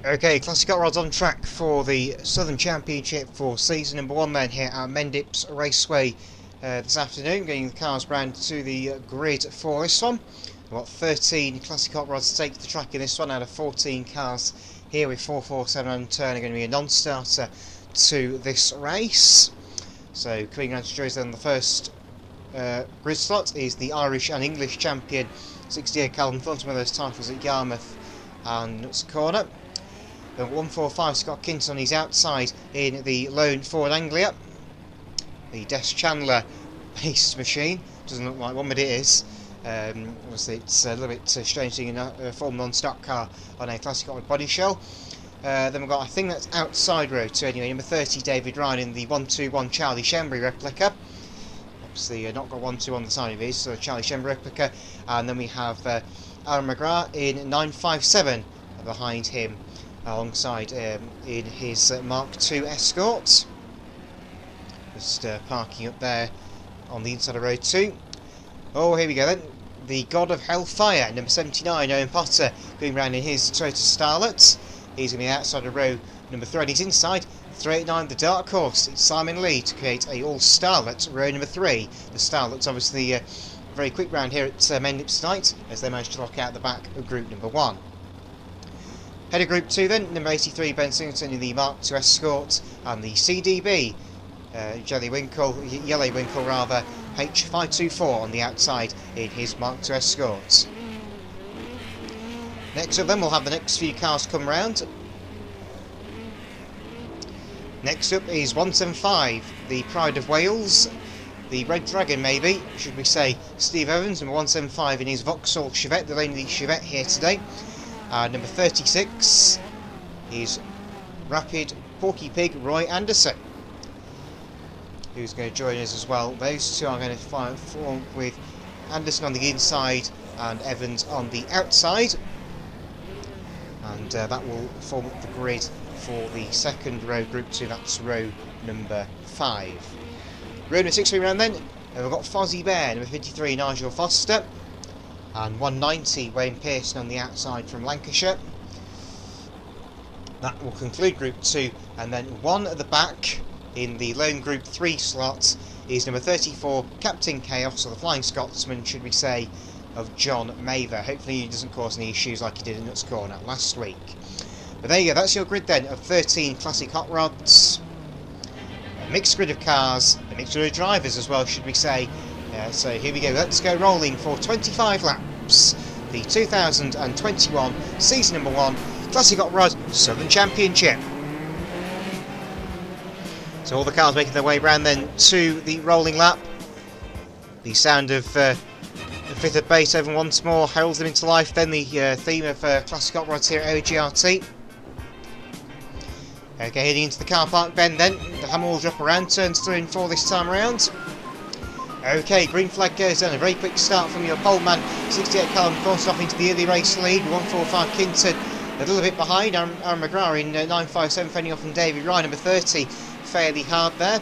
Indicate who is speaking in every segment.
Speaker 1: Okay, Classic Hot Rods on track for the Southern Championship for season number 1 then here at Mendips Raceway this afternoon, getting the cars round to the grid for this one. We've got 13 Classic Hot Rods to take to the track in this one out of 14 cars here, with 447 on turn are going to be a non-starter to this race. So coming round to join us then, the first grid slot is the Irish and English champion 68 Callum Thornton with those titles at Yarmouth and Nuts Corner. The 145 Scott Kinton on his outside in the lone Ford Anglia. The Des Chandler based machine, doesn't look like one, but it is. Obviously it's a little bit strange seeing a full non-stock car on a Classic Hot Rod body shell. Then we've got, I think that's outside row 2 anyway, number 30 David Ryan in the 121 Charlie Shembry replica. Obviously not got 1-2 on the side of his, so Charlie Shembry replica. And then we have Aaron McGrath in 957 behind him, alongside in his Mark II Escort. Just parking up there on the inside of row 2. Oh, here we go then. The God of Hellfire, number 79, Owen Potter, going round in his Toyota Starlet. He's going to be outside of row number 3, and he's inside 389, the Dark Horse. It's Simon Lee to create a all-Starlet, row number 3. The Starlet's obviously very quick round here at Mendips tonight, as they managed to lock out the back of group number 1. Head of Group 2 then, number 83 Ben Singleton in the Mark II Escort, and the CDB Yellow Winkle rather, H524 on the outside in his Mark II Escort. Next up then, we'll have the next few cars come round. Next up is 175, the Pride of Wales, the Red Dragon maybe, should we say, Steve Evans, number 175 in his Vauxhall Chevette, the only Chevette here today. Number 36 is Rapid Porky Pig Roy Anderson, who's going to join us as well. Those two are going to form with Anderson on the inside and Evans on the outside, and that will form up the grid for the second row, Group 2. That's row number 5. Row number 6 round then, and we've got Fozzie Bear, number 53 Nigel Foster, and 190 Wayne Pearson on the outside from Lancashire. That will conclude Group 2, and then one at the back in the lone Group 3 slot is number 34 Captain Chaos, or the Flying Scotsman should we say, of John Mather. Hopefully he doesn't cause any issues like he did in Nuts Corner last week. But there you go, that's your grid then of 13 Classic Hot Rods. A mixed grid of cars, a mixed grid of drivers as well should we say. So here we go, let's go rolling for 25 laps. The 2021 season number 1 Classic Hot Rod Southern Championship. So all the cars making their way round then to the rolling lap. The sound of the fifth of Beethoven once more heralds them into life. Then the theme of Classic Hot Rods here at OGRT. Okay, heading into the car park bend then. The hammer will drop around, turns 3 and 4 this time around. Okay, green flag goes down. A very quick start from your pole man. 68 Callum Thornton off into the early race lead. 145 Kinton a little bit behind. Aaron McGrath in 957 fending off from David Ryan, number 30. Fairly hard there.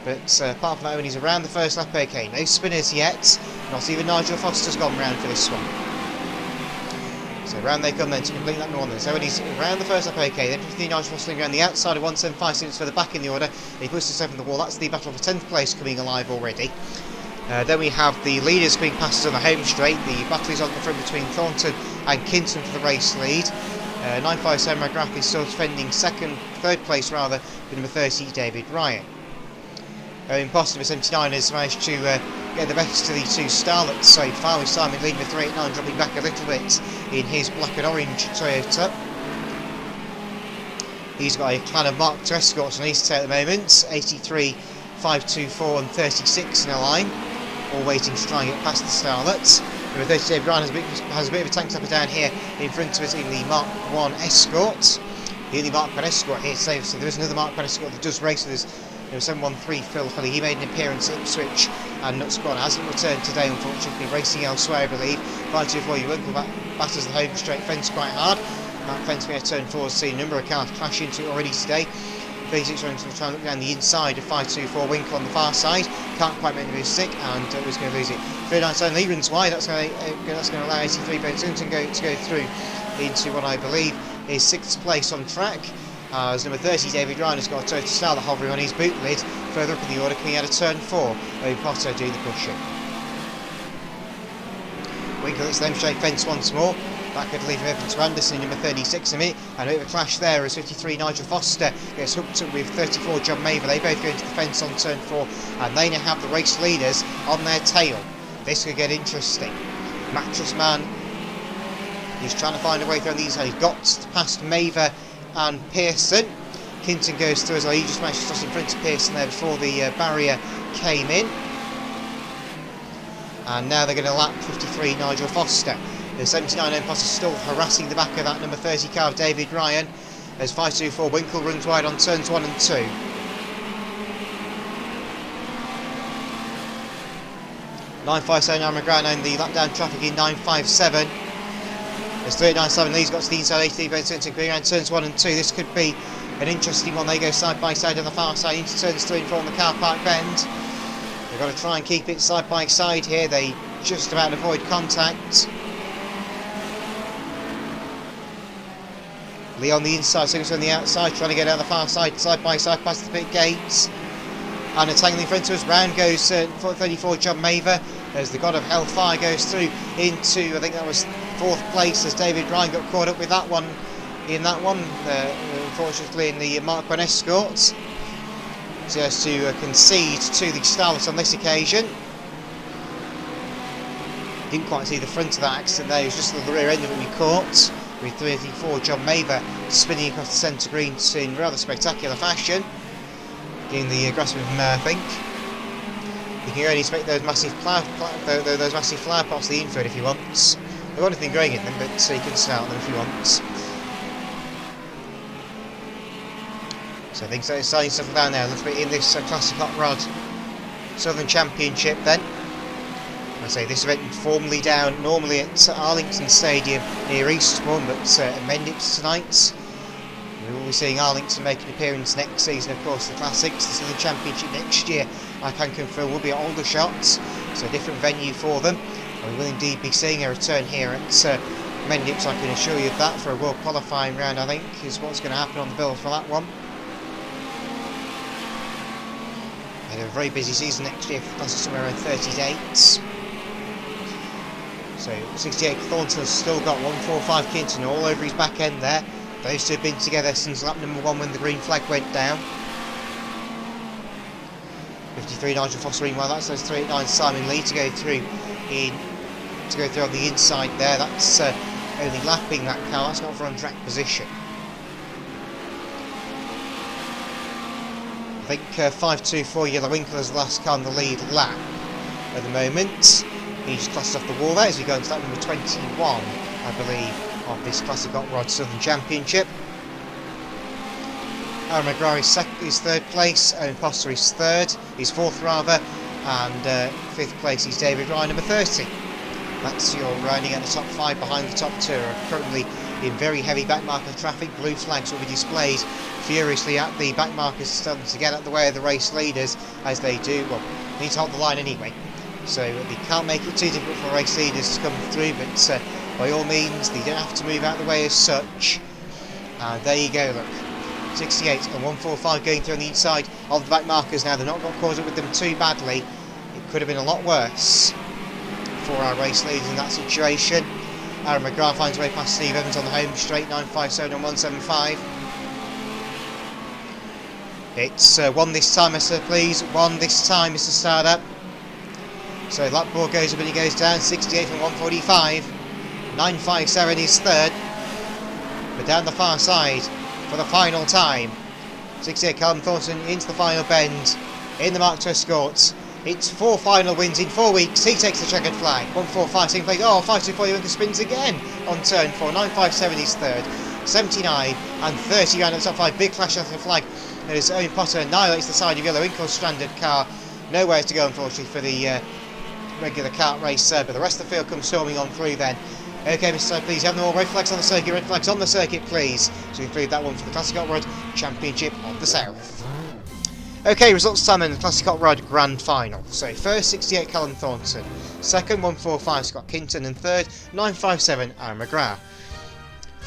Speaker 1: But apart from that, when he's around the first lap, okay, no spinners yet. Not even Nigel Foster's gone round for this one. So round they come then to complete lap number 1. So when he's around the first lap, okay, then 15 Nigel Foster around the outside of 175 seconds for the back in the order. He puts himself in the wall. That's the battle for 10th place coming alive already. Then we have the leaders being passed on the home straight. The battle is on the front between Thornton and Kinton for the race lead. 957 McGrath is still defending third place rather, with number 30 David Ryan. Imposter number 79 has managed to get the best of the two Starlets so far, with Simon leading with 389 dropping back a little bit in his black and orange Toyota. He's got a clan of Mark II Escorts on his tail at the moment, 83, 524 and 36 in a line, all waiting to try and get past the Starlets. Number 30 David Ryan has a bit of a tank topper down here in front of us in the Mark I Escort. The only Mark I Escort here today, so there is another Mark I Escort that does race with us. Number 713 Phil Hulley, he made an appearance at Ipswich and Nuts Corner, hasn't returned today unfortunately, racing elsewhere I believe. 524 you Winkle batters the home straight fence quite hard. That fence going to turn forward, see a number of cars crash into it already today. 36 runs to try and look down the inside of 524 Winkle on the far side, can't quite make the move stick and was going to lose it. 397 Lee runs wide, that's going to allow 83 Ben Singleton to go through. into what I believe is 6th place on track. As number 30, David Ryan, has got a Total Star hovering on his boot lid. Further up in the order, coming out of turn 4, Owen Potter doing the pushing. Winkle lets them straight fence once more. Back could leave him open to Anderson, number 36 a minute. And a bit of a clash there as 53 Nigel Foster gets hooked up with 34 John Maver. They both go into the fence on turn 4, and they now have the race leaders on their tail. This could get interesting. Mattress Man is trying to find a way through these. He's got past Maver and Pearson. Kinton goes through as well. He just managed to toss in front of Pearson there before the barrier came in. And now they're going to lap 53 Nigel Foster. The 79 Owen Potter still harassing the back of that number 30 car of David Ryan as 524 Winkle runs wide on turns 1 and 2. (957) Aaron McGrath in the lap down traffic in 957. As 397 Lee's got to the inside 80 going around turns 1 and 2. This could be an interesting one. They go side by side on the far side into turns 3 and 4 on the car park bend. They've got to try and keep it side by side here. They just about avoid contact. Lee on the inside, Siggers on the outside, trying to get down the far side by side past the pit gates. And entangling in front of us, round goes 34 John Maver as the God of Hellfire goes through into, I think that was 4th place, as David Ryan got caught up with that one, unfortunately in the Mark 1 Escorts. So he has to concede to the Starlets on this occasion. Didn't quite see the front of that accident there, it was just the rear end of it we caught, with 34 John Maver spinning across the centre green in rather spectacular fashion. Getting the grasp of him, I think. You can only expect those massive flower pots the infield if he wants. They've got anything growing in them, but he can snout them if he wants. So I think so, it's starting to settle down there a little bit in this Classic Hot Rod Southern Championship then. I say this event formally down normally at Arlington Stadium near Eastbourne, but Mendips tonight. We will be seeing Arlington make an appearance next season, of course, the Classics, the Southern Championship next year, I can confirm will be at Aldershot, so a different venue for them. And we will indeed be seeing a return here at Mendips, I can assure you of that, for a World Qualifying round, I think, is what's going to happen on the bill for that one. They have a very busy season next year for the Classics, somewhere around 30 dates. So 68 Thornton has still got 145 Kinton all over his back end there. Those two have been together since lap number 1 when the green flag went down. 53 Nigel Foster in, well that's those 389 Simon Lee to go through on the inside there. That's only lapping that car, that's not for on track position. I think 524 Yellow Winkle is the last car on the lead lap at the moment. He just classes off the wall there as we go into lap number 21, I believe, of this Classic Hot Rod Southern Championship. Aaron McGrath is 3rd place, Owen Potter is 3rd, he's 4th rather, and 5th place is David Ryan, number 30. That's your riding at the top 5 behind the top 2 are currently in very heavy backmarker traffic. Blue flags will be displayed furiously at the backmarkers, starting to get out the way of the race leaders as they do, well, need to hold the line anyway. So they can't make it too difficult for race leaders to come through, but by all means they don't have to move out of the way as such. And there you go, look. 68 and 145 going through on the inside of the back markers now. They've not got caught up with them too badly. It could have been a lot worse for our race leaders in that situation. Aaron McGrath finds a way past Steve Evans on the home straight, 957 and 175. It's 1 this time, Mr. Please. 1 this time, Mr. Startup. So lap board goes up and he goes down, 68 from 145. 957 is 3rd. But down the far side for the final time. 68 Callum Thornton into the final bend in the Mark II Escorts. It's 4 final wins in 4 weeks. He takes the checkered flag. 145 second place. Oh, 524 Winkle spins again on turn 4. 957 is 3rd. 79 and 30 round up top 5. Big flash off the flag as Owen Potter annihilates the side of Yellow Winkle's stranded car. Nowhere to go, unfortunately, for the regular kart race, but the rest of the field comes storming on through then. Okay, Mr. Please, have them all. Red flags on the circuit, red flags on the circuit, please. So we include that one for the Classic Hot Rod Championship of the South. Okay, results time in the Classic Hot Rod Grand Final. So first, 68 Callum Thornton. Second, 145 Scott Kinton. And third, 957 Aaron McGrath.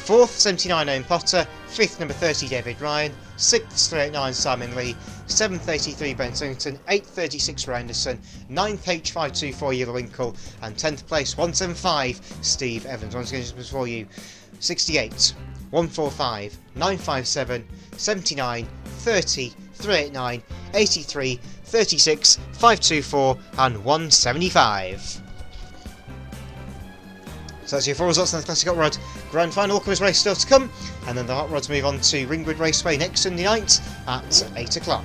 Speaker 1: 4th, 79 Owen Potter. 5th, number 30 David Ryan. 6th, 389 Simon Lee. 7th, 83 Ben Singleton. 8th, 36 Ray Anderson. 9th, H524 Yellow Winkle. And 10th place, 175 Steve Evans. Once again, just before you, 68, 145, 957, 79, 30, 389, 83, 36, 524 and 175. So that's your 4 results in the Classic Hot Rod Grand Final. Quiz race still to come, and then the Hot Rods move on to Ringwood Raceway next Sunday night at 8 o'clock.